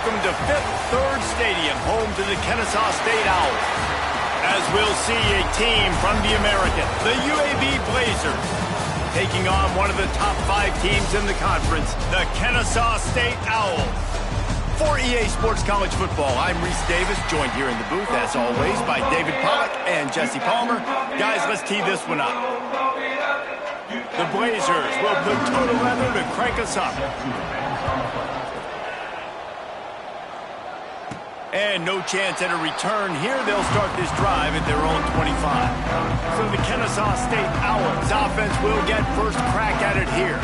welcome to Fifth Third Stadium, home to the Kennesaw State Owls. As we'll see a team from the American, the UAB Blazers, taking on one of the top 5 teams in the conference, the Kennesaw State Owls. For EA Sports College Football, I'm Reese Davis, joined here in the booth, as always, by David Pollack and Jesse Palmer. Guys, let's tee this one up. The Blazers will put total leather to crank us up. And no chance at a return here. They'll start this drive at their own 25. So the Kennesaw State Owls offense will get first crack at it here.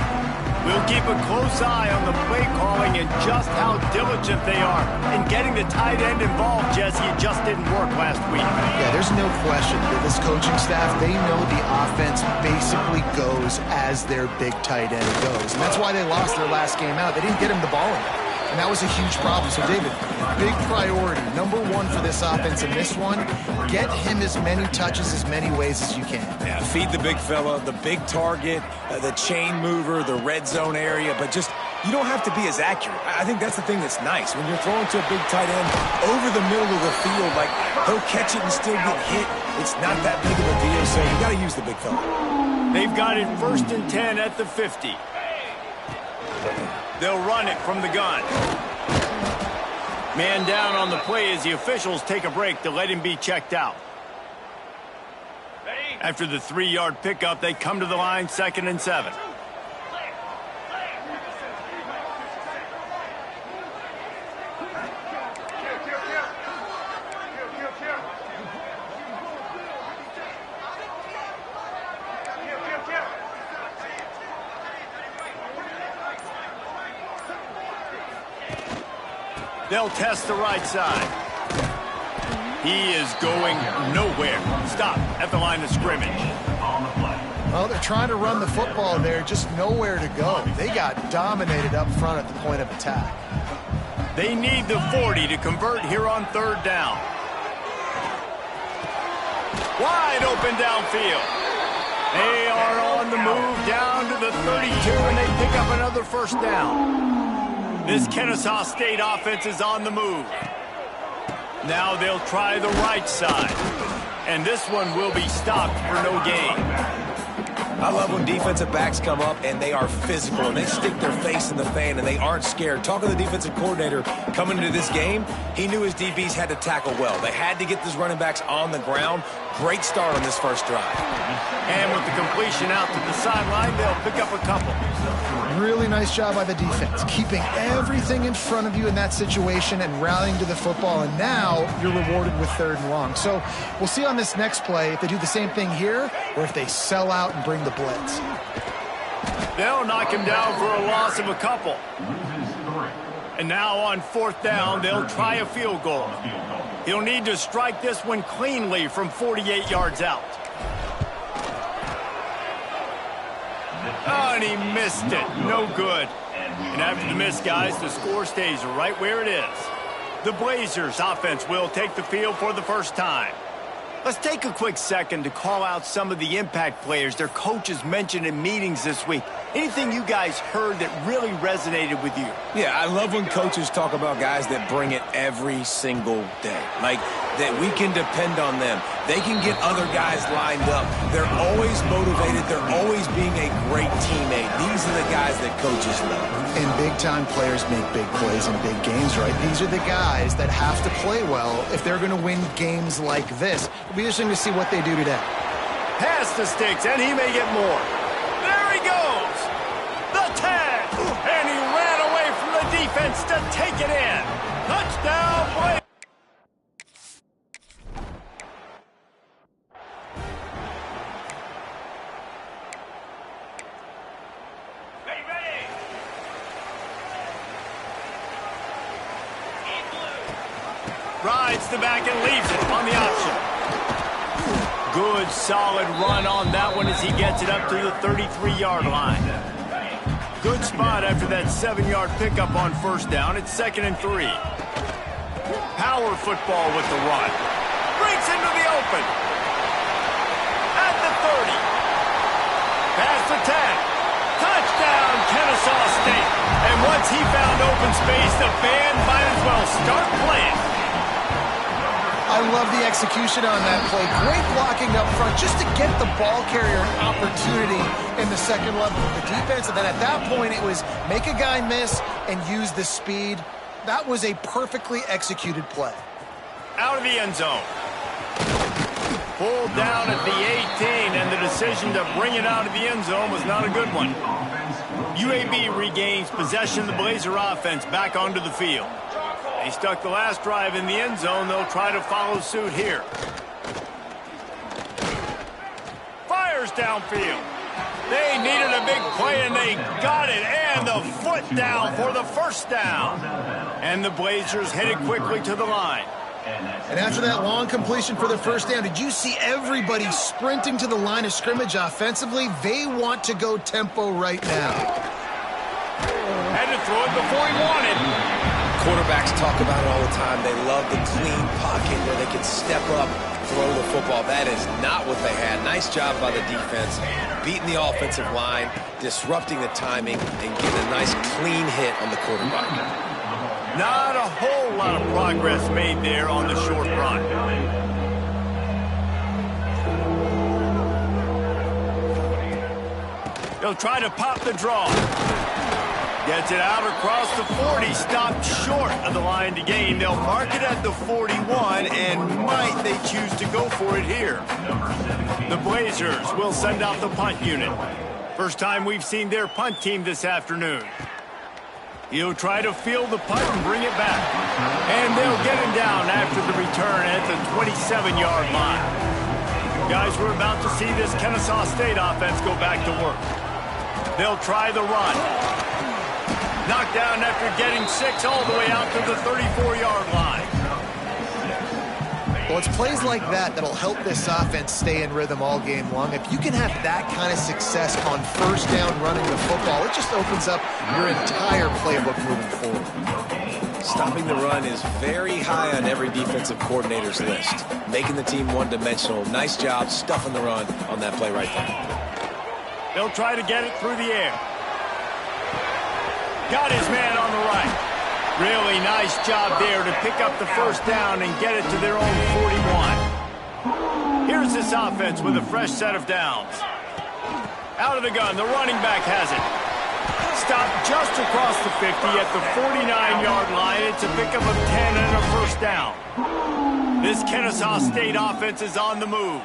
We'll keep a close eye on the play calling and just how diligent they are in getting the tight end involved, Jesse. It just didn't work last week. Yeah, there's no question that this coaching staff, they know the offense basically goes as their big tight end goes. And that's why they lost their last game out. They didn't get him the ball enough. And that was a huge problem. So, David, big priority, number one for this offense in this one, get him as many touches as many ways as you can. Yeah, feed the big fella, the big target, the chain mover, the red zone area, but just you don't have to be as accurate. I think that's the thing that's nice. When you're throwing to a big tight end over the middle of the field, like he'll catch it and still get hit. It's not that big of a deal, so you got to use the big fella. They've got it 1st and 10 at the 50. They'll run it from the gun. Man down on the play as the officials take a break to let him be checked out. After the 3-yard pickup, they come to the line 2nd and 7. They'll test the right side. He is going nowhere. Stop at the line of scrimmage. Well, they're trying to run the football there, just nowhere to go. They got dominated up front at the point of attack. They need the 40 to convert here on 3rd down. Wide open downfield. They are on the move down to the 32, and they pick up another 1st down. This Kennesaw State offense is on the move. Now they'll try the right side. And this one will be stopped for no gain. I love when defensive backs come up and they are physical and they stick their face in the fan and they aren't scared. Talking to the defensive coordinator coming into this game, he knew his DBs had to tackle well. They had to get these running backs on the ground. Great start on this first drive. And with the completion out to the sideline, they'll pick up a couple. Really nice job by the defense, keeping everything in front of you in that situation and rallying to the football. And now you're rewarded with 3rd and long. So we'll see on this next play if they do the same thing here or if they sell out and bring the blitz. They'll knock him down for a loss of a couple. And now on 4th down, they'll try a field goal. He'll need to strike this one cleanly from 48 yards out. Oh, and he missed it. No good. And after the miss, guys, the score stays right where it is. The Blazers offense will take the field for the first time. Let's take a quick second to call out some of the impact players their coaches mentioned in meetings this week. Anything you guys heard that really resonated with you? Yeah, I love when coaches talk about guys that bring it every single day. Like, that we can depend on them. They can get other guys lined up. They're always motivated. They're always being a great teammate. These are the guys that coaches love. And big-time players make big plays in big games, right? These are the guys that have to play well if they're going to win games like this. It'll be interesting to see what they do today. Pass the sticks, and he may get more. There he goes. The tag. And he ran away from the defense to take it in. Touchdown, Blazers. Rides the back and leaves it on the option. Good, solid run on that one as he gets it up to the 33-yard line. Good spot after that 7-yard pickup on 1st down. It's 2nd and 3. Power football with the run. Breaks into the open. At the 30. Past the 10. Touchdown, Kennesaw State. And And once he found open space, the band might as well start playing. I love the execution on that play. Great blocking up front just to get the ball carrier an opportunity in the second level of the defense. And then at that point, it was make a guy miss and use the speed. That was a perfectly executed play. Out of the end zone. Pulled down at the 18, and the decision to bring it out of the end zone was not a good one. UAB regains possession of the Blazer offense back onto the field. They stuck the last drive in the end zone. They'll try to follow suit here. Fires downfield. They needed a big play, and they got it. And the foot down for the first down. And the Blazers headed quickly to the line. And after that long completion for the first down, did you see everybody sprinting to the line of scrimmage offensively? They want to go tempo right now. Had to throw it before he wanted. Quarterbacks talk about it all the time. They love the clean pocket where they can step up, throw the football. That is not what they had. Nice job by the defense, beating the offensive line, disrupting the timing, and getting a nice clean hit on the quarterback. Not a whole lot of progress made there on the short run. They'll try to pop the draw. Gets it out across the 40, stopped short of the line to gain. They'll mark it at the 41, and might they choose to go for it here. The Blazers will send out the punt unit. First time we've seen their punt team this afternoon. He'll try to field the punt and bring it back. And they'll get him down after the return at the 27-yard line. Guys, we're about to see this Kennesaw State offense go back to work. They'll try the run. Knocked down after getting 6 all the way out to the 34-yard line. Well, it's plays like that that'll help this offense stay in rhythm all game long. If you can have that kind of success on first down running the football, it just opens up your entire playbook moving forward. Stopping the run is very high on every defensive coordinator's list. Making the team one-dimensional. Nice job stuffing the run on that play right there. They'll try to get it through the air. Got his man on the right. Really nice job there to pick up the first down and get it to their own 41. Here's this offense with a fresh set of downs. Out of the gun, the running back has it. Stopped just across the 50 at the 49-yard line. It's a pickup of 10 and a first down. This Kennesaw State offense is on the move.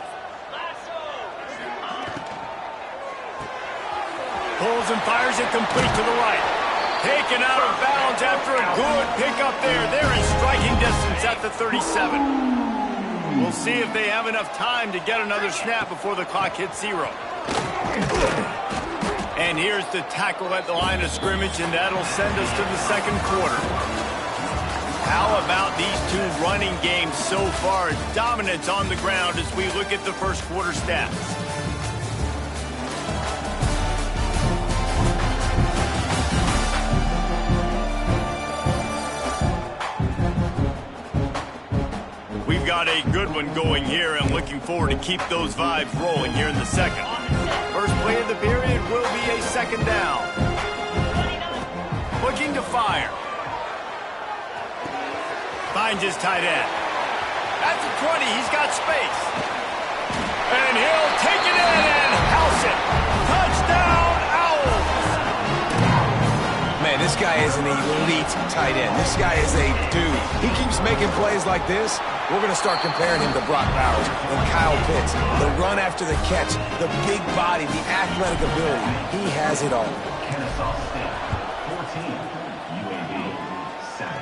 Pulls and fires it complete to the right. Taken out of bounds after a good pickup there. They're in striking distance at the 37. We'll see if they have enough time to get another snap before the clock hits 0. And here's the tackle at the line of scrimmage, and that'll send us to the second quarter. How about these two running games so far? Dominance on the ground as we look at the first quarter stats. We've got a good one going here, and looking forward to keep those vibes rolling here in the second. First play of the period will be a second down. Looking to fire. Finds his tight end. At the 20, he's got space. And he'll take it in and house it. Touchdown, Owls! Man, this guy is an elite tight end. This guy is a dude. He keeps making plays like this. We're going to start comparing him to Brock Bowers and Kyle Pitts. The run after the catch, the big body, the athletic ability. He has it all. Kennesaw State, 14, UAB, 7.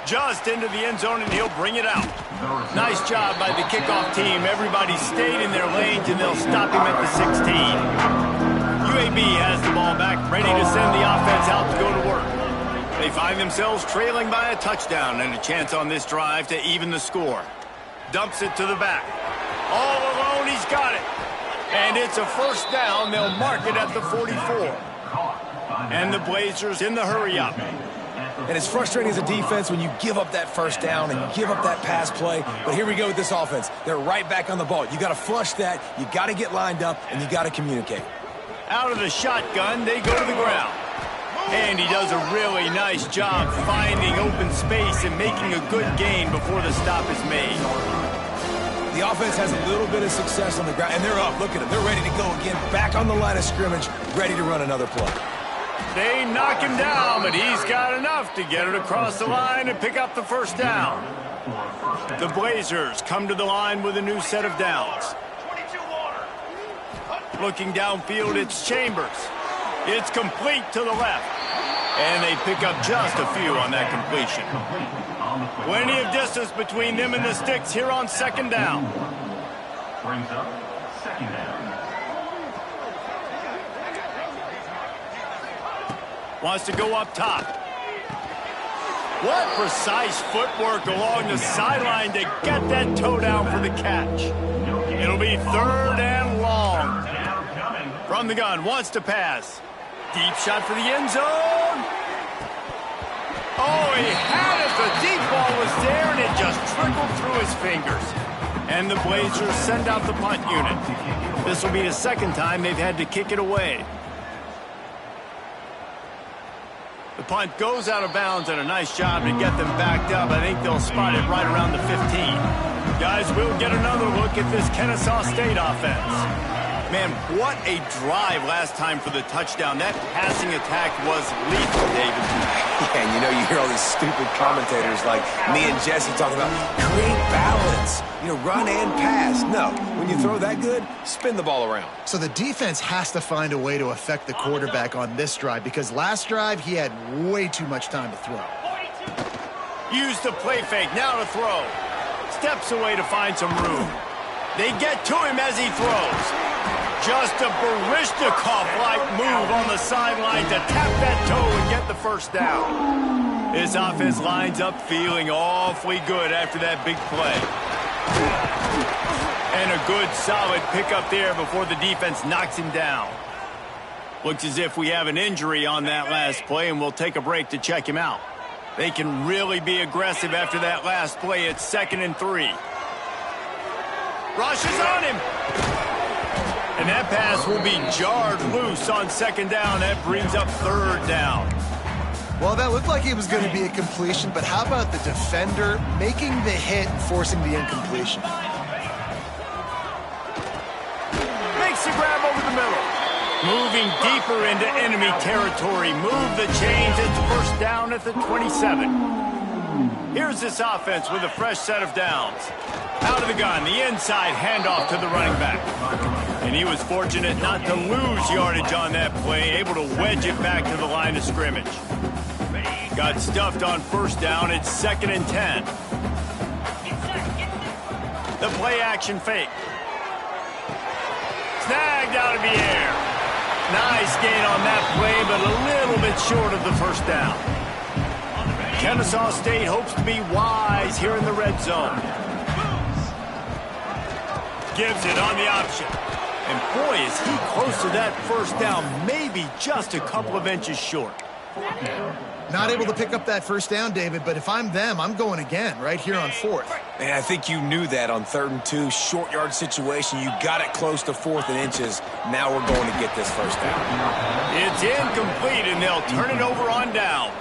Just into the end zone, and he'll bring it out. Nice job by the kickoff team. Everybody stayed in their lanes, and they'll stop him at the 16. UAB has the ball back, ready to send the offense out to go to work. They find themselves trailing by a touchdown and a chance on this drive to even the score. Dumps it to the back. All alone, he's got it. And it's a first down. They'll mark it at the 44. And the Blazers in the hurry-up. And it's frustrating as a defense when you give up that first down and give up that pass play. But here we go with this offense. They're right back on the ball. You got to flush that. You got to get lined up, and you got to communicate. Out of the shotgun, they go to the ground. And he does a really nice job finding open space and making a good gain before the stop is made. The offense has a little bit of success on the ground, and they're up. Look at them. They're ready to go again, back on the line of scrimmage, ready to run another play. They knock him down, but he's got enough to get it across the line and pick up the first down. The Blazers come to the line with a new set of downs. Looking downfield, it's Chambers. It's complete to the left. And they pick up just a few on that completion. Plenty of distance between them and the sticks here on second down. Brings up second down. Wants to go up top. What precise footwork along the sideline to get that toe down for the catch. It'll be third and long. From the gun, wants to pass. Deep shot for the end zone. Oh, he had it. The deep ball was there, and it just trickled through his fingers. And the Blazers send out the punt unit. This will be the second time they've had to kick it away. The punt goes out of bounds, and a nice job to get them backed up. I think they'll spot it right around the 15. Guys, we'll get another look at this Kennesaw State offense. Man, what a drive last time for the touchdown. That passing attack was lethal, David. Yeah, and you know, you hear all these stupid commentators like me and Jesse talking about create balance, you know, run and pass. No, when you throw that good, spin the ball around. So the defense has to find a way to affect the quarterback on this drive because last drive he had way too much time to throw. Use the play fake, now to throw. Steps away to find some room. They get to him as he throws. Just a Barishnikov-like move on the sideline to tap that toe and get the first down. His offense lines up feeling awfully good after that big play. And a good solid pickup there before the defense knocks him down. Looks as if we have an injury on that last play, and we'll take a break to check him out. They can really be aggressive after that last play. It's 2nd and 3. Rush is on him. And that pass will be jarred loose on second down. That brings up third down. Well, that looked like it was going to be a completion, but how about the defender making the hit and forcing the incompletion? Makes the grab over the middle. Moving deeper into enemy territory. Move the chains. It's first down at the 27. Here's this offense with a fresh set of downs. Out of the gun, the inside handoff to the running back. And he was fortunate not to lose yardage on that play, able to wedge it back to the line of scrimmage. Got stuffed on first down. It's 2nd and 10. The play action fake. Snagged out of the air. Nice gain on that play, but a little bit short of the first down. Kennesaw State hopes to be wise here in the red zone. Gives it on the option. And boy, is he close to that first down, maybe just a couple of inches short. Not able to pick up that first down, David, but if I'm them, I'm going again right here on 4th. Man, I think you knew that on 3rd and 2, short yard situation. You got it close to 4th and inches. Now we're going to get this first down. It's incomplete, and they'll turn it over on downs.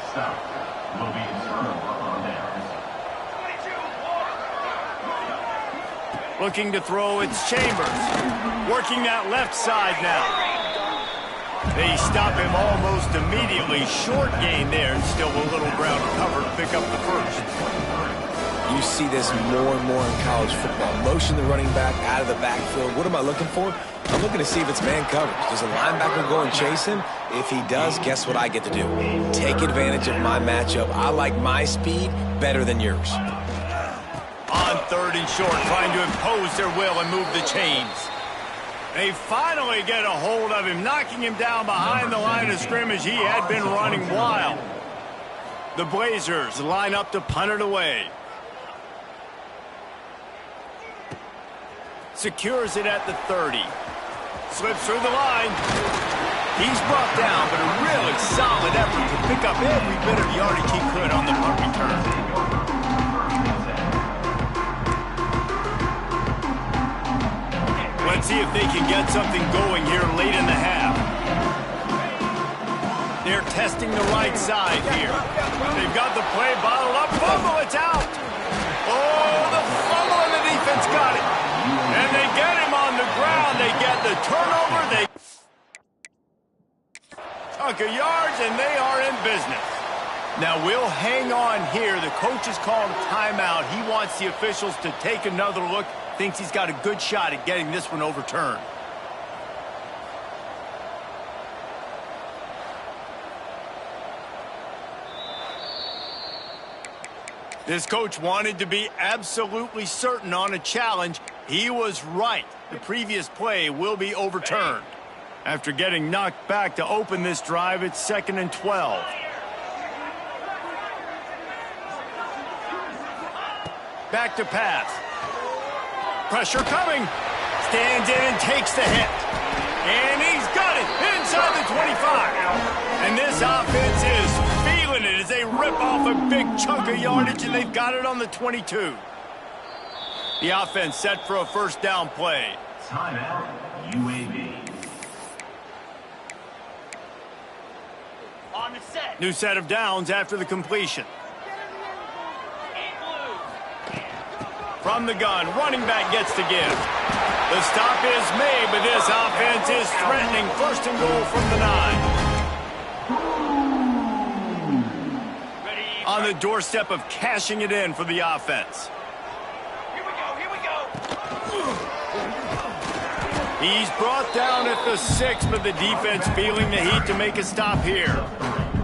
South will be served on downs. Looking to throw, it's Chambers. Working that left side now. They stop him almost immediately. Short gain there, and still a little ground cover to pick up the first. You see this more and more in college football. Motion the running back out of the backfield. What am I looking for? I'm looking to see if it's man coverage. Does a linebacker go and chase him? If he does, guess what I get to do? Take advantage of my matchup. I like my speed better than yours. On 3rd and short, trying to impose their will and move the chains. They finally get a hold of him, knocking him down behind the line of scrimmage. He had been running wild. The Blazers line up to punt it away. Secures it at the 30. Slips through the line. He's brought down, but a really solid effort to pick up every bit of yardage he could on the punt return. Let's see if they can get something going here late in the half. They're testing the right side here. They've got the play bottled up. Fumble, it's out. Oh, the fumble, and the defense got it. And they get him on the ground. They get the turnover. They chunk of yards, and they are in business. Now, we'll hang on here. The coach has called a timeout. He wants the officials to take another look. Thinks he's got a good shot at getting this one overturned. This coach wanted to be absolutely certain on a challenge. He was right. The previous play will be overturned. After getting knocked back to open this drive, it's 2nd and 12. Back to pass. Pressure coming. Stands in and takes the hit. And he's got it inside the 25. And this offense is feeling it as they rip off a big chunk of yardage, and they've got it on the 22. The offense set for a first down play. Timeout, UAB. On the set. New set of downs after the completion. From the gun, running back gets to give. The stop is made, but this offense is threatening. 1st and goal from the 9. On the doorstep of cashing it in for the offense. Here we go, here we go. He's brought down at the 6, but the defense feeling the heat to make a stop here.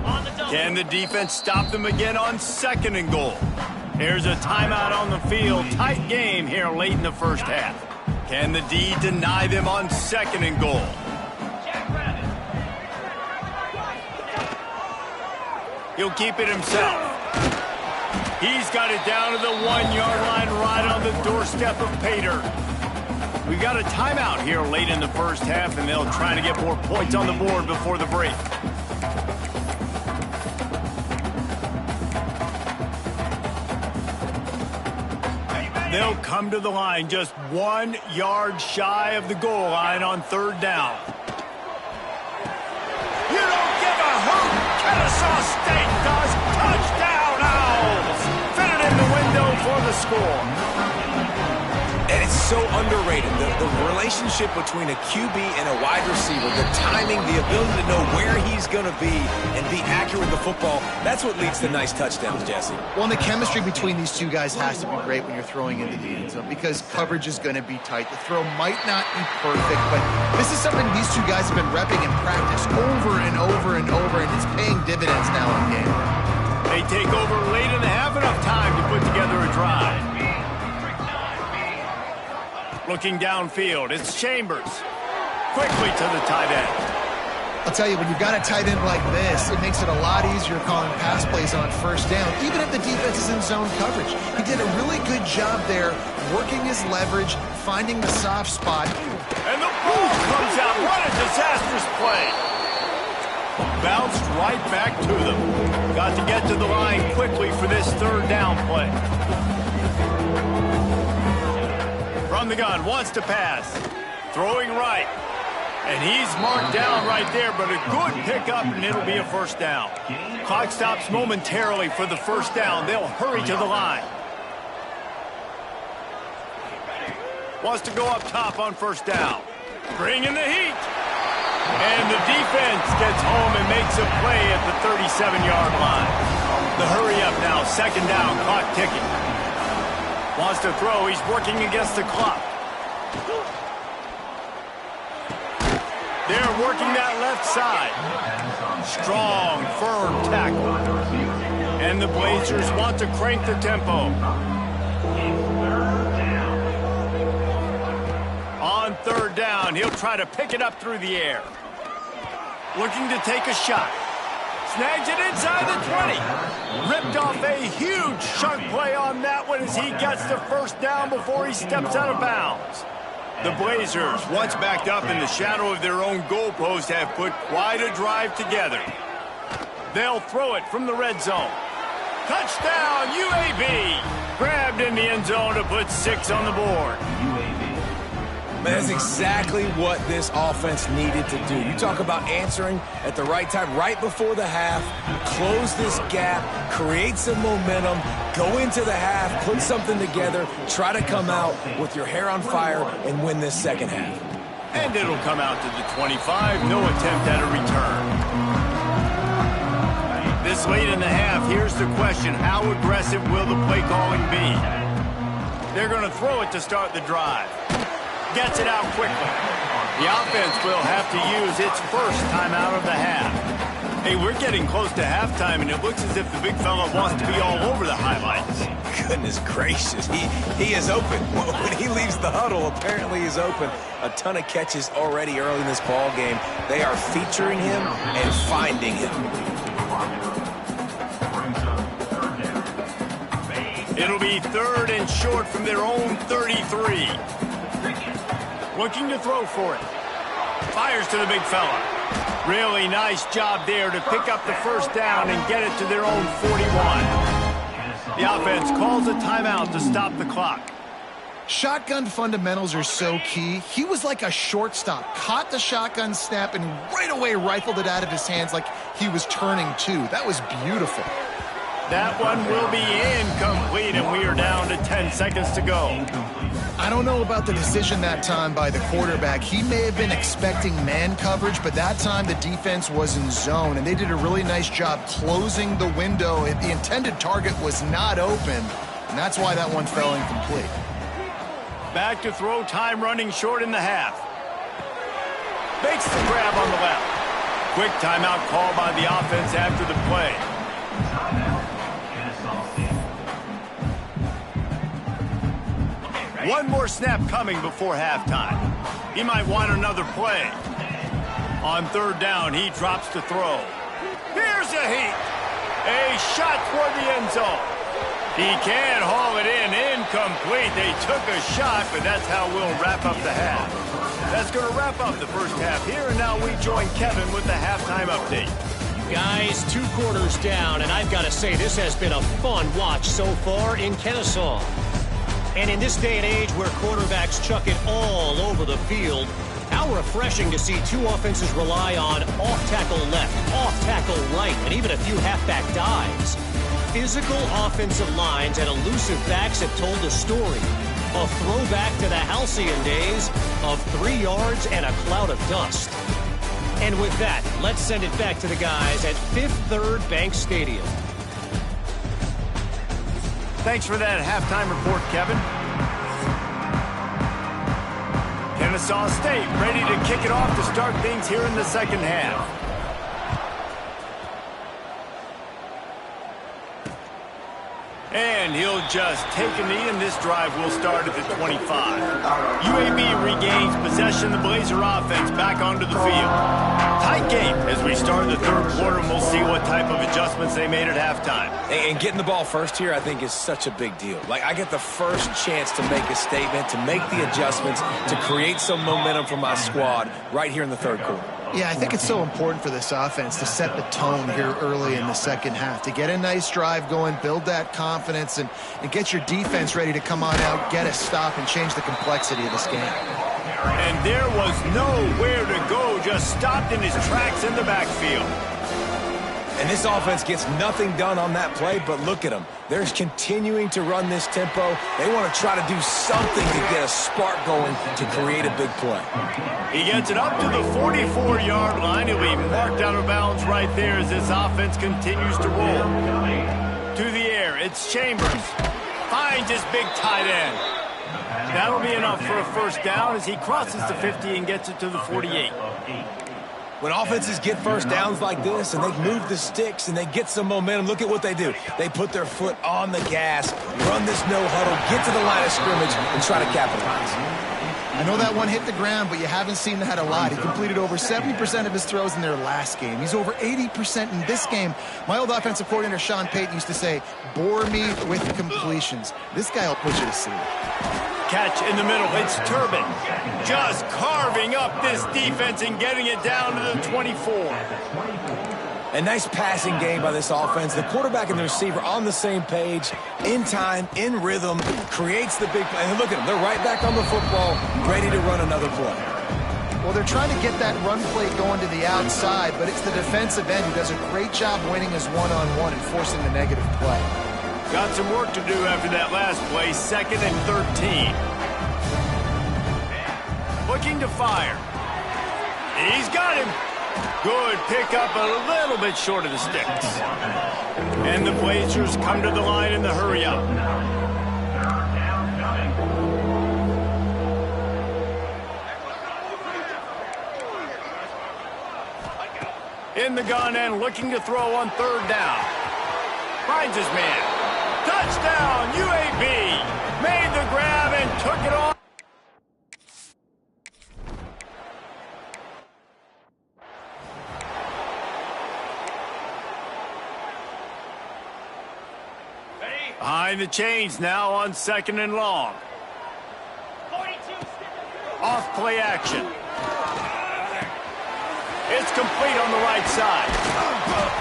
On the double. Can the defense stop them again on 2nd and goal? Here's a timeout on the field. Tight game here late in the first half. Can the D deny them on 2nd and goal? Jackrabbit. He'll keep it himself. He's got it down to the 1-yard line right on the doorstep of Pater. We've got a timeout here late in the first half, and they'll try to get more points on the board before the break. They'll come to the line just 1 yard shy of the goal line on 3rd down. You don't give a hoot! Kennesaw State does. Touchdown, Owls! Fitted in the window for the score. And it's so underrated. The relationship between a QB and a wide receiver, the timing, the ability to know where he's going to be and be accurate with the football, that's what leads to nice touchdowns, Jesse. Well, and the chemistry between these two guys has to be great when you're throwing into the end zone because coverage is going to be tight. The throw might not be perfect, but this is something these two guys have been repping in practice over and over and over, and it's paying dividends now in the game. They take over late in the half, enough time to put together a drive. Looking downfield, it's Chambers. Quickly to the tight end. I'll tell you, when you've got a tight end like this, it makes it a lot easier calling pass plays on 1st down, even if the defense is in zone coverage. He did a really good job there, working his leverage, finding the soft spot. And the ball comes out. What a disastrous play. Bounced right back to them. Got to get to the line quickly for this 3rd down play. From the gun, wants to pass. Throwing right. And he's marked down right there, but a good pickup, and it'll be a 1st down. Clock stops momentarily for the 1st down. They'll hurry to the line. Wants to go up top on 1st down. Bringing the heat. And the defense gets home and makes a play at the 37-yard line. The hurry up now, 2nd down, clock ticking. Wants to throw, he's working against the clock. They're working that left side. Strong, firm tackle. And the Blazers want to crank the tempo. On 3rd down, he'll try to pick it up through the air. Looking to take a shot. Snags it inside the 20. Ripped off a huge chunk play on that one as he gets the 1st down before he steps out of bounds. The Blazers, once backed up in the shadow of their own goalpost, have put quite a drive together. They'll throw it from the red zone. Touchdown, UAB! Grabbed in the end zone to put 6 on the board. Man, that's exactly what this offense needed to do. You talk about answering at the right time, right before the half, close this gap, create some momentum, go into the half, put something together, try to come out with your hair on fire and win this second half. And it'll come out to the 25. No attempt at a return. This late in the half, here's the question. How aggressive will the play calling be? They're going to throw it to start the drive. Gets it out quickly. The offense will have to use its first timeout of the half. Hey, we're getting close to halftime, and it looks as if the big fella wants to be all over the highlights. Goodness gracious, he is open. When he leaves the huddle, apparently he's open. A ton of catches already early in this ball game. They are featuring him and finding him. It'll be 3rd and short from their own 33. Looking to throw for it. Fires to the big fella. Really nice job there to pick up the first down and get it to their own 41. The offense calls a timeout to stop the clock. Shotgun fundamentals are so key. He was like a shortstop. Caught the shotgun snap and right away rifled it out of his hands like he was turning two. That was beautiful. That one will be incomplete, and we are down to 10 seconds to go. I don't know about the decision that time by the quarterback. He may have been expecting man coverage, but that time the defense was in zone, and they did a really nice job closing the window. The intended target was not open, and that's why that one fell incomplete. Back to throw, time running short in the half. Makes the grab on the left. Quick timeout call by the offense after the play. One more snap coming before halftime. He might want another play. On 3rd down, he drops to throw. Here's a heat. A shot toward the end zone. He can't haul it in. Incomplete. They took a shot, but that's how we'll wrap up the half. That's going to wrap up the first half here, and now we join Kevin with the halftime update. Guys, 2 quarters down, and I've got to say this has been a fun watch so far in Kennesaw. And in this day and age where quarterbacks chuck it all over the field, how refreshing to see 2 offenses rely on off-tackle left, off-tackle right, and even a few halfback dives. Physical offensive lines and elusive backs have told a story. A throwback to the halcyon days of 3 yards and a cloud of dust. And with that, let's send it back to the guys at Fifth Third Bank Stadium. Thanks for that halftime report, Kevin. Kennesaw State ready to kick it off to start things here in the second half. And he'll just take a knee, and this drive will start at the 25. UAB regains possession of the Blazer offense back onto the field. Tight game as we start the 3rd quarter, and we'll see what type of adjustments they made at halftime. And getting the ball first here, I think, is such a big deal. Like, I get the first chance to make a statement, to make the adjustments, to create some momentum for my squad right here in the 3rd quarter. Yeah, I think it's so important for this offense to set the tone here early in the second half, to get a nice drive going, build that confidence, and get your defense ready to come on out, get a stop, and change the complexity of this game. And there was nowhere to go, just stopped in his tracks in the backfield. And this offense gets nothing done on that play, but look at them. They're continuing to run this tempo. They want to try to do something to get a spark going to create a big play. He gets it up to the 44-yard line. He'll be marked out of bounds right there as this offense continues to roll. To the air, it's Chambers. Finds his big tight end. That'll be enough for a first down as he crosses the 50 and gets it to the 48. When offenses get first downs like this and they move the sticks and they get some momentum, look at what they do. They put their foot on the gas, run this no huddle, get to the line of scrimmage, and try to capitalize. I know that one hit the ground, but you haven't seen that a lot. He completed over 70% of his throws in their last game. He's over 80% in this game. My old offensive coordinator, Sean Payton, used to say, bore me with completions. This guy will put you to sleep. Catch in the middle. It's Turbin. Just carving up this defense and getting it down to the 24. A nice passing game by this offense. The quarterback and the receiver on the same page, in time, in rhythm, creates the big play. And look at them. They're right back on the football, ready to run another play. Well, they're trying to get that run play going to the outside, but it's the defensive end who does a great job winning his one-on-one and forcing the negative play. Got some work to do after that last play, 2nd and 13. Looking to fire. He's got him. Good pickup, a little bit short of the sticks. And the Blazers come to the line in the hurry-up. In the gun and looking to throw on 3rd down. Finds his man. Touchdown, UAB. Made the grab and took it off. Behind the chains now on 2nd and long. 42. Off play action. It's complete on the right side.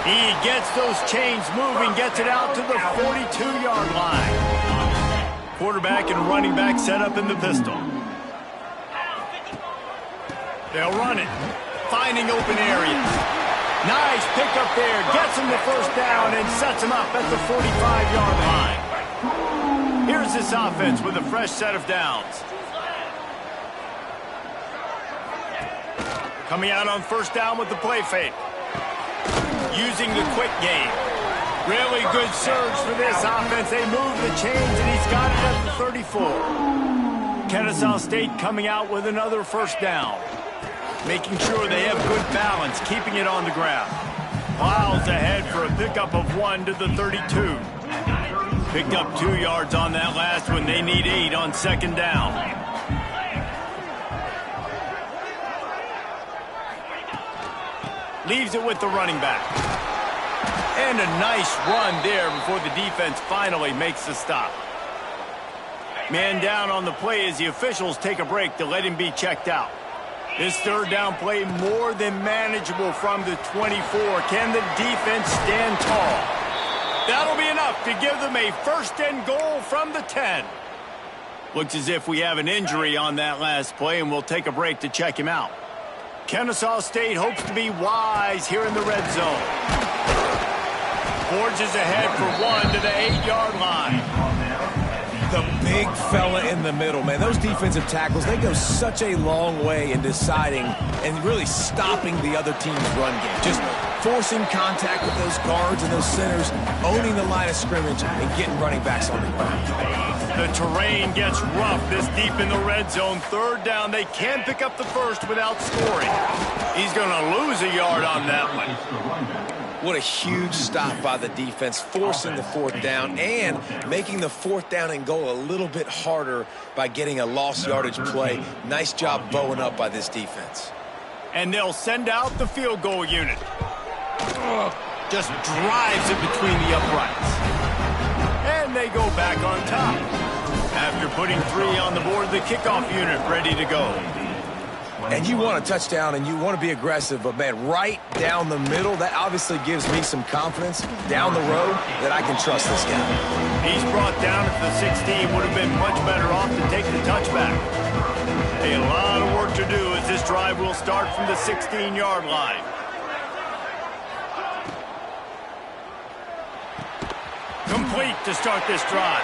He gets those chains moving, gets it out to the 42-yard line. Quarterback and running back set up in the pistol. They'll run it, finding open areas. Nice pickup there, gets him the 1st down and sets him up at the 45-yard line. Here's this offense with a fresh set of downs. Coming out on 1st down with the play fake. Using the quick game. Really good surge for this offense. They move the chains, and he's got it at the 34. Kennesaw State coming out with another 1st down. Making sure they have good balance, keeping it on the ground. Miles ahead for a pickup of 1 to the 32. Picked up 2 yards on that last one. They need 8 on 2nd down. Leaves it with the running back. And a nice run there before the defense finally makes the stop. Man down on the play as the officials take a break to let him be checked out. This 3rd down play more than manageable from the 24. Can the defense stand tall? That'll be enough to give them a 1st and goal from the 10. Looks as if we have an injury on that last play, and we'll take a break to check him out. Kennesaw State hopes to be wise here in the red zone. Forges ahead for 1 to the 8-yard line. The big fella in the middle, man. Those defensive tackles, they go such a long way in deciding and really stopping the other team's run game. Just forcing contact with those guards and those centers, owning the line of scrimmage, and getting running backs on the ground. The terrain gets rough this deep in the red zone. 3rd down, they can't pick up the 1st without scoring. He's going to lose a yard on that one. What a huge stop by the defense, forcing the 4th down and making the 4th down and goal a little bit harder by getting a lost yardage play. Nice job bowing up by this defense. And they'll send out the field goal unit. Just drives it between the uprights. And they go back on top. After putting 3 on the board, the kickoff unit ready to go. And you want a touchdown and you want to be aggressive, but man, right down the middle, that obviously gives me some confidence down the road that I can trust this guy. He's brought down at the 16. Would have been much better off to take the touchback. A lot of work to do as this drive will start from the 16-yard line. Complete to start this drive.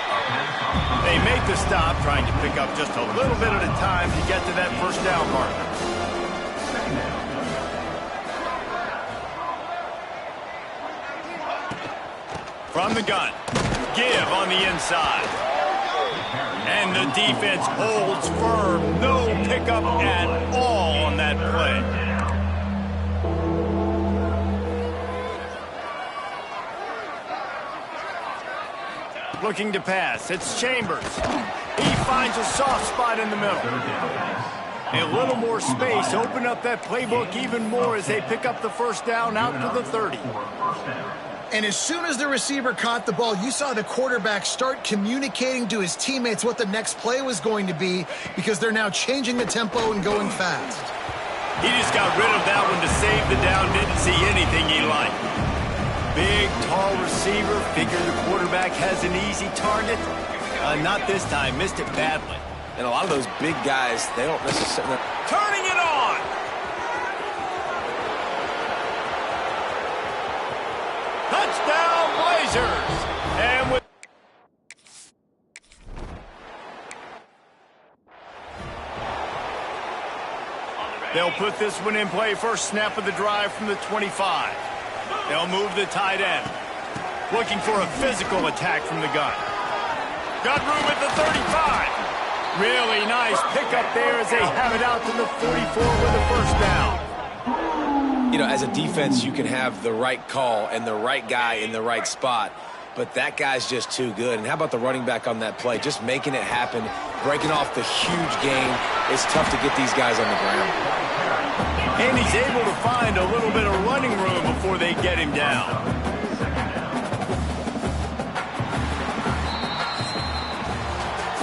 They make the stop, trying to pick up just a little bit at a time to get to that 1st down marker. From the gun, give on the inside. And the defense holds firm. No pickup at all on that play. Looking to pass. It's Chambers. He finds a soft spot in the middle. A little more space. Open up that playbook even more as they pick up the 1st down out to the 30. And as soon as the receiver caught the ball, you saw the quarterback start communicating to his teammates what the next play was going to be because they're now changing the tempo and going fast. He just got rid of that one to save the down. Didn't see anything he liked. big, tall receiver. Figure the quarterback has an easy target. Not this time. Missed it badly. And a lot of those big guys, they don't necessarily... Turning it on! Touchdown, Blazers! And with... They'll put this one in play. First snap of the drive from the 25. They'll move the tight end. Looking for a physical attack from the gun. Got room at the 35. Really nice pickup there as they have it out to the 44 with a first down. You know, as a defense, you can have the right call and the right guy in the right spot, but that guy's just too good. And how about the running back on that play? Just making it happen, breaking off the huge gain. It's tough to get these guys on the ground. And he's able to find a little bit of running room before they get him down.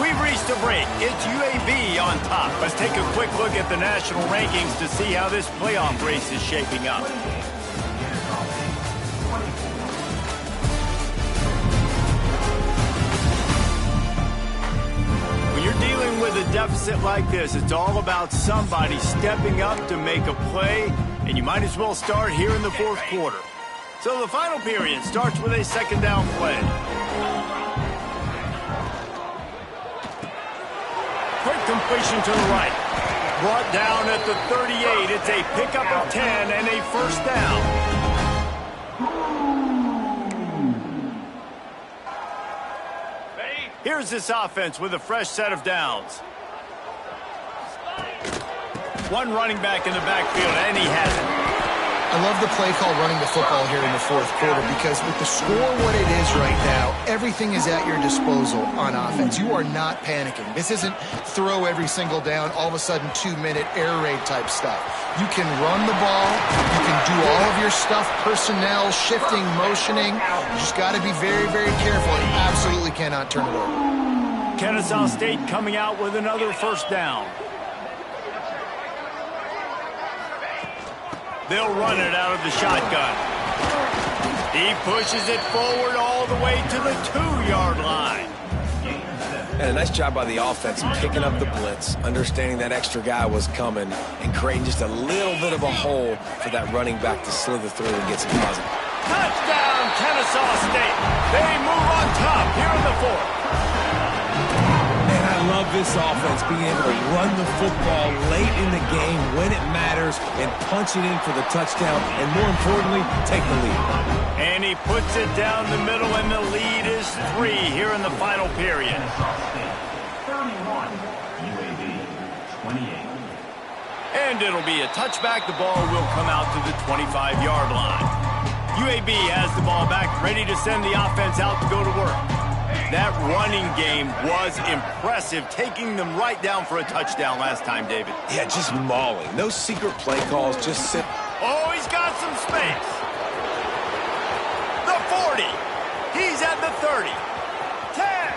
We've reached a break. It's UAB on top. Let's take a quick look at the national rankings to see how this playoff race is shaping up. When you're dealing with a deficit like this, it's all about somebody stepping up to make a play, and you might as well start here in the fourth quarter. So the final period starts with a second down play. Quick completion to the right. Brought down at the 38. It's a pickup of 10 and a first down. Here's this offense with a fresh set of downs. One running back in the backfield, and he has it. I love the play call running the football here in the fourth quarter because with the score what it is right now, everything is at your disposal on offense. You are not panicking. This isn't throw every single down, all of a sudden 2-minute air raid type stuff. You can run the ball. You can do all of your stuff, personnel, shifting, motioning. You just got to be very, very careful. You absolutely cannot turn it over. Kennesaw State coming out with another first down. They'll run it out of the shotgun. He pushes it forward all the way to the 2-yard line. And a nice job by the offense picking up the blitz, understanding that extra guy was coming, and creating just a little bit of a hole for that running back to slither through and get some positive. Touchdown, Kennesaw State. They move on top here in the fourth. And I love this offense being able to run the football late in the game when it matters and punch it in for the touchdown and, more importantly, take the lead. And he puts it down the middle, and the lead is 3 here in the final period. 31, UAB 28. And it'll be a touchback. The ball will come out to the 25-yard line. UAB has the ball back, ready to send the offense out to go to work. That running game was impressive, taking them right down for a touchdown last time, David. Yeah, just mauling. No secret play calls, just sit. Oh, he's got some space. The 40. He's at the 30. 10.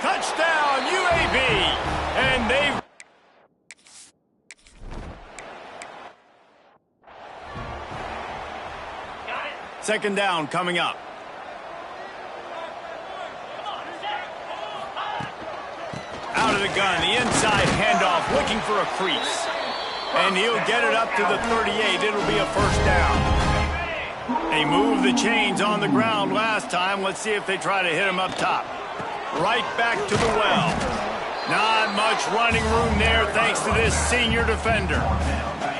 Touchdown, UAB. And they've... Second down coming up. Out of the gun, the inside handoff, looking for a crease. And he'll get it up to the 38. It'll be a first down. They moved the chains on the ground last time. Let's see if they try to hit him up top. Right back to the well. Not much running room there thanks to this senior defender.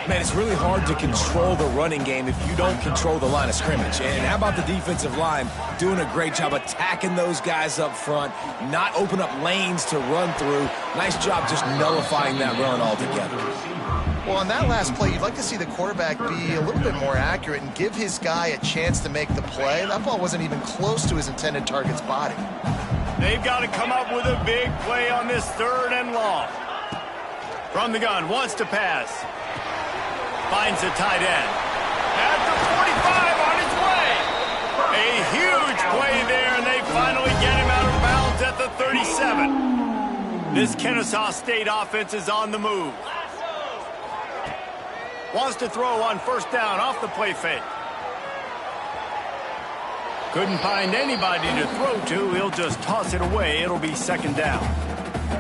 Man, it's really hard to control the running game if you don't control the line of scrimmage. And how about the defensive line doing a great job attacking those guys up front, not open up lanes to run through. Nice job just nullifying that run altogether. Well, on that last play, you'd like to see the quarterback be a little bit more accurate and give his guy a chance to make the play. That ball wasn't even close to his intended target's body. They've got to come up with a big play on this third and long. From the gun, wants to pass. Finds a tight end. At the 45 on his way. A huge play there, and they finally get him out of bounds at the 37. This Kennesaw State offense is on the move. Wants to throw on first down off the play fake. Couldn't find anybody to throw to. He'll just toss it away. It'll be second down.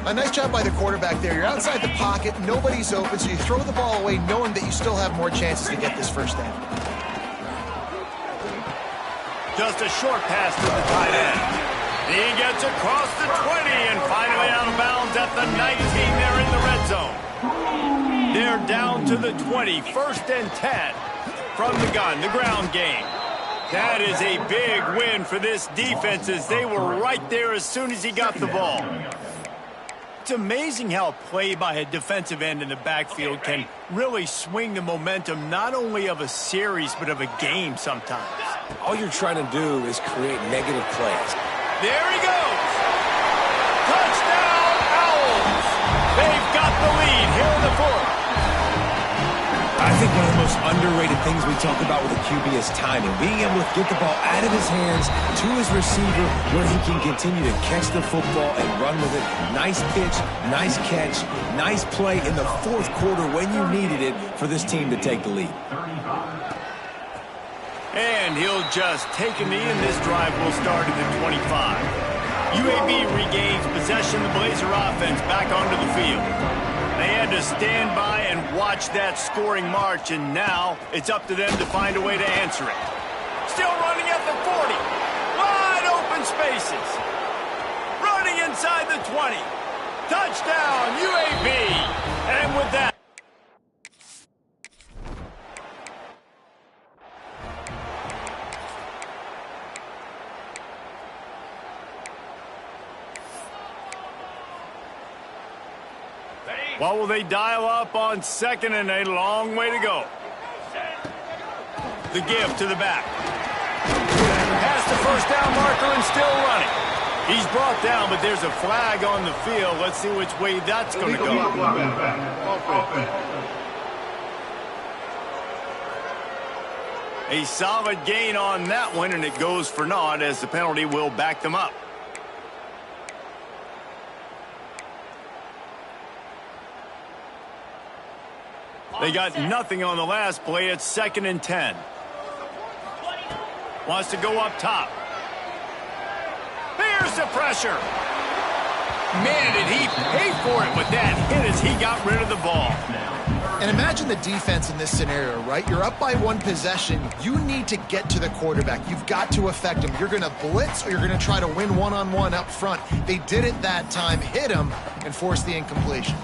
A nice job by the quarterback there. You're outside the pocket. Nobody's open, so you throw the ball away knowing that you still have more chances to get this first down. Just a short pass to the tight end. He gets across the 20 and finally out of bounds at the 19. They're in the red zone. They're down to the 20. First and 10 from the gun, the ground game. That is a big win for this defense as they were right there as soon as he got the ball. It's amazing how a play by a defensive end in the backfield can really swing the momentum not only of a series but of a game sometimes. All you're trying to do is create negative plays. There he goes. Touchdown, Owls. They've got the lead here in the fourth. I think one of the most underrated things we talk about with a QB is timing. Being able to get the ball out of his hands to his receiver where he can continue to catch the football and run with it. Nice pitch, nice catch, nice play in the fourth quarter when you needed it for this team to take the lead. And he'll just take a knee, and this drive will start at the 25. UAB regains possession of the Blazer offense back onto the field. They had to stand by and watch that scoring march, and now it's up to them to find a way to answer it. Still running at the 40. Wide open spaces. Running inside the 20. Touchdown, UAB. And with that, what will they dial up on second and a long way to go? The give to the back. Past the first down marker and still running. He's brought down, but there's a flag on the field. Let's see which way that's going to go. A solid gain on that one, and it goes for naught as the penalty will back them up. They got nothing on the last play. It's second and 10. Wants to go up top. Here's the pressure. Man, did he pay for it with that hit as he got rid of the ball. And imagine the defense in this scenario, right? You're up by one possession. You need to get to the quarterback. You've got to affect him. You're going to blitz or you're going to try to win one-on-one up front. They did it that time, hit him, and forced the incompletion.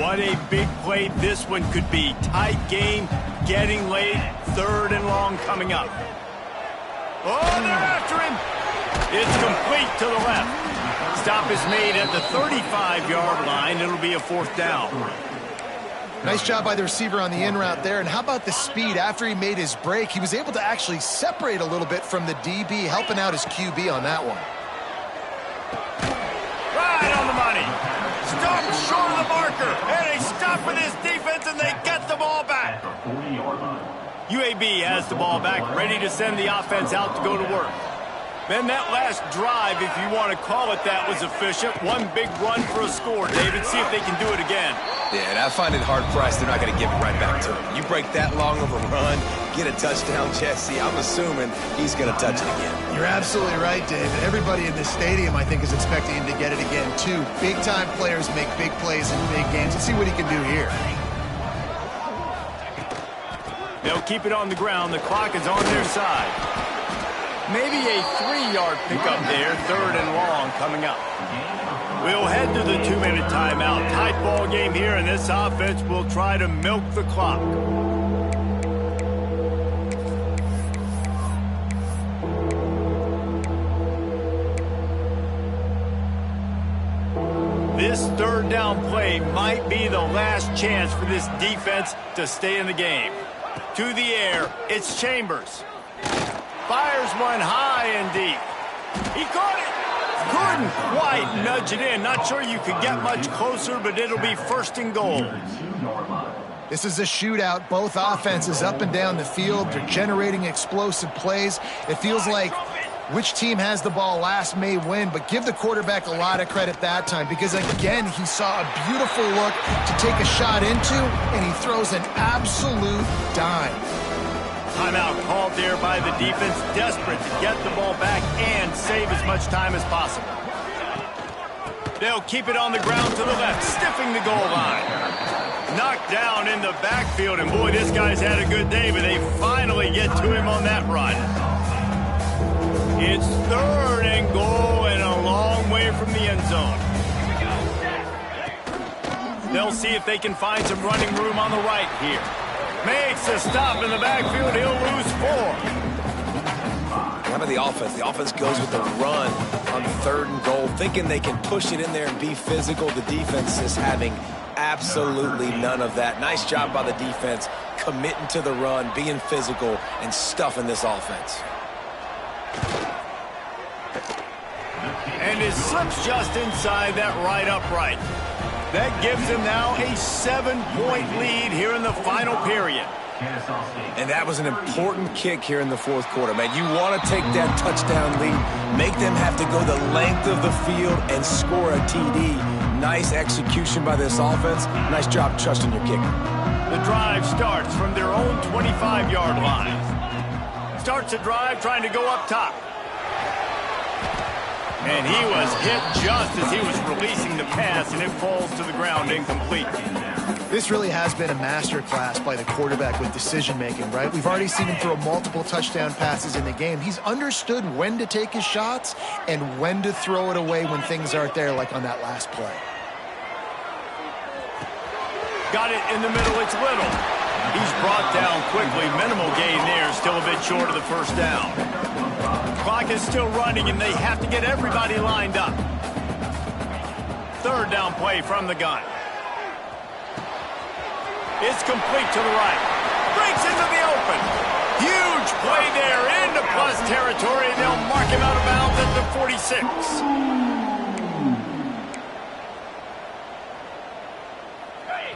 What a big play this one could be. Tight game, getting late, third and long coming up. Oh, they're after him. It's complete to the left. Stop is made at the 35-yard line. It'll be a fourth down. Nice job by the receiver on the in route there. And how about the speed? After he made his break, he was able to actually separate a little bit from the DB, helping out his QB on that one. Right on the money. Stopped short of the marker. And they stop with his defense, and they get the ball back. UAB has the ball back, ready to send the offense out to go to work. Man, that last drive, if you want to call it that, was efficient. One big run for a score, David. See if they can do it again. Yeah, and I find it hard-pressed they're not going to give it right back to him. You break that long of a run, get a touchdown, Jesse, I'm assuming he's going to touch it again. You're absolutely right, David. Everybody in this stadium, I think, is expecting him to get it again, too. Big-time players make big plays in big games. Let's see what he can do here. They'll keep it on the ground. The clock is on their side. Maybe a 3-yard pickup there, third and long coming up. We'll head to the 2-minute timeout. Tight ball game here, and this offense will try to milk the clock. This third down play might be the last chance for this defense to stay in the game. To the air, it's Chambers. Fires one high and deep. He caught it. Couldn't quite nudge it in. Not sure you could get much closer, but it'll be first and goal. This is a shootout. Both offenses up and down the field. They're generating explosive plays. It feels like Which team has the ball last may win, but give the quarterback a lot of credit that time because, again, he saw a beautiful look to take a shot into, and he throws an absolute dime. Timeout called there by the defense, desperate to get the ball back and save as much time as possible. They'll keep it on the ground to the left, stiffing the goal line. Knocked down in the backfield, and boy, this guy's had a good day, but they finally get to him on that run. It's 3rd and goal and a long way from the end zone. They'll see if they can find some running room on the right here. Makes a stop in the backfield. He'll lose 4. How about the offense? The offense goes with the run on 3rd and goal, thinking they can push it in there and be physical. The defense is having absolutely none of that. Nice job by the defense, committing to the run, being physical, and stuffing this offense. And it slips just inside that right upright. That gives them now a 7-point lead here in the final period. And that was an important kick here in the 4th quarter, man. You want to take that touchdown lead, make them have to go the length of the field and score a TD. Nice execution by this offense. Nice job trusting your kicker. The drive starts from their own 25-yard line. Starts a drive trying to go up top. And he was hit just as he was releasing the pass, and it falls to the ground incomplete. This really has been a masterclass by the quarterback with decision-making, right? We've already seen him throw multiple touchdown passes in the game. He's understood when to take his shots and when to throw it away when things aren't there, like on that last play. Got it in the middle. It's Little. He's brought down quickly. Minimal gain there. Still a bit short of the 1st down. Clock is still running, and they have to get everybody lined up. 3rd down play from the gun. It's complete to the right. Breaks into the open. Huge play there into plus territory, and they'll mark him out of bounds at the 46.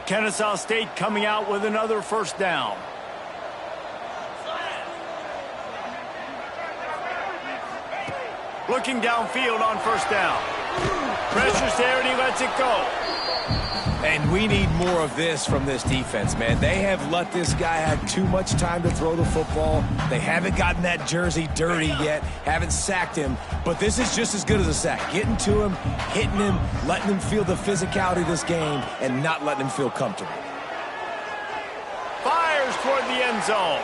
Kennesaw State coming out with another 1st down. Looking downfield on 1st down. Pressure's there, and he lets it go. And we need more of this from this defense, man. They have let this guy have too much time to throw the football. They haven't gotten that jersey dirty yet, haven't sacked him. But this is just as good as a sack. Getting to him, hitting him, letting him feel the physicality of this game, and not letting him feel comfortable. Fires toward the end zone.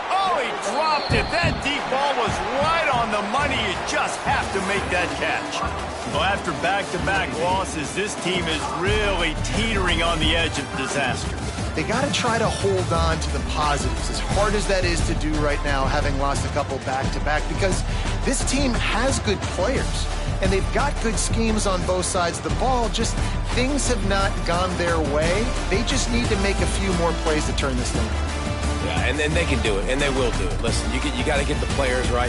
Oh, he dropped it. That deep ball was right on the money. You just have to make that catch. Well, after back-to-back losses, this team is really teetering on the edge of disaster. They got to try to hold on to the positives, as hard as that is to do right now, having lost a couple back-to-back, because this team has good players, and they've got good schemes on both sides of the ball. Just things have not gone their way. They just need to make a few more plays to turn this thing around. Yeah, and they can do it, and they will do it. Listen, you got to get the players right.